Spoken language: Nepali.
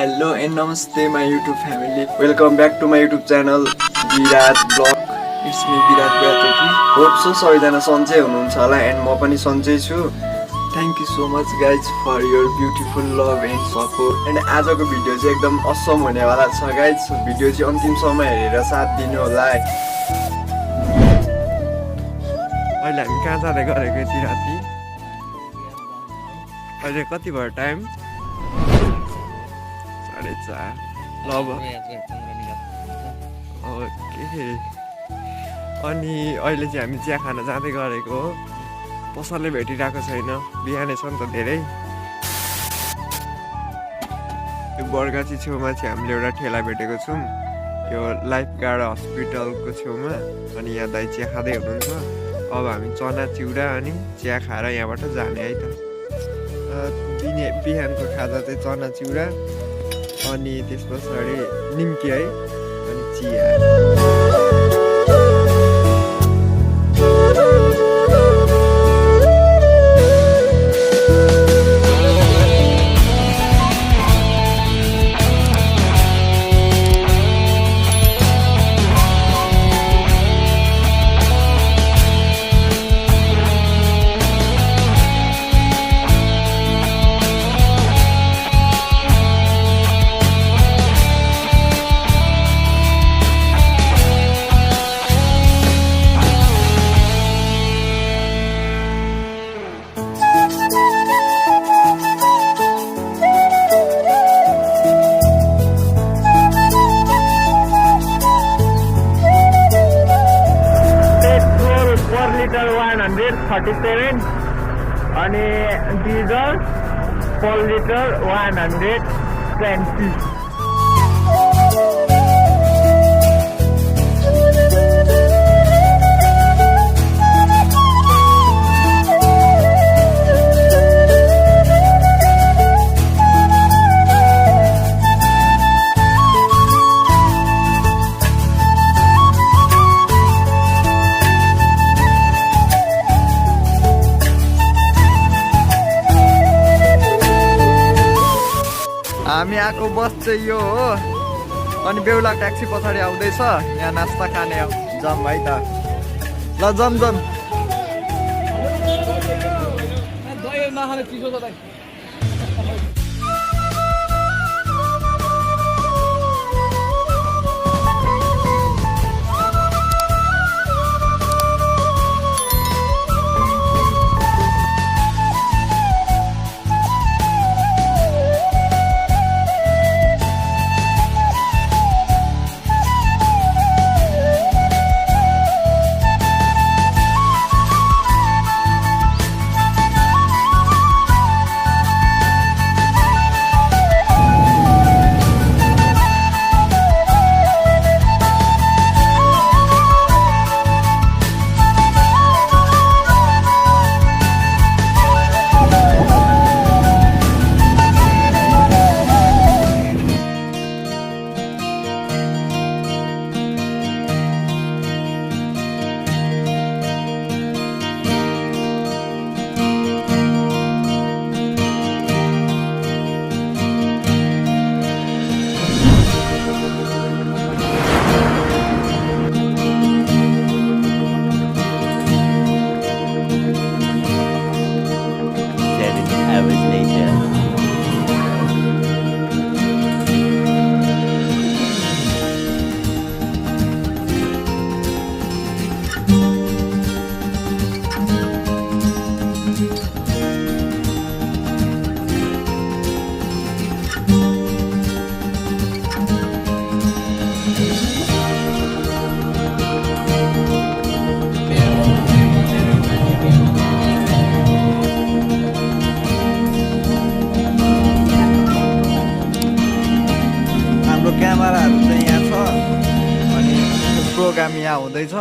Hello and namaste my YouTube family. Welcome back to my YouTube channel Virat Vlog. It's me Virat Vyataki. Hope so सबैजना सन्चै हुनुहुन्छ होला and म पनि सन्चै छु. Thank you so much guys for your beautiful love and support. And आजको भिडियो चाहिँ एकदम असम हुनेवाला छ guys. भिडियो चाहिँ अन्तिमसम्म हेरेर साथ दिनु होला. अहिले हामी कहाँ जाँदै गरेको यति राति? अहिले कति भयो टाइम? 4:30 ल अब ओके अनि अहिले चाहिँ हामी चिया खान जाँदै गरेको हो पसलले भेटिरहेको छैन बिहानै छ नि त धेरै यो बरगाछी छेउमा चाहिँ हामीले एउटा ठेला भेटेको छौँ यो लाइफ गार्ड हस्पिटलको छेउमा अनि यहाँ दाइ चिया खाँदै हुनुहुन्छ अब हामी चना चिउरा अनि चिया खाएर यहाँबाट जाने है त बिहानको खाजा चाहिँ चना चिउरा अनि त्यस पछाडि निम्की है अनि चिया liter 137 अनि diesel per liter 120 हामी आएको बस चाहिँ यो हो अनि बेहुला ट्याक्सी पछाडि आउँदैछ यहाँ नास्ता खाने जम है त ल जम क्यामेराहरु चाहिँ यहाँ छ अनि प्रोग्राम यहाँ हुँदैछ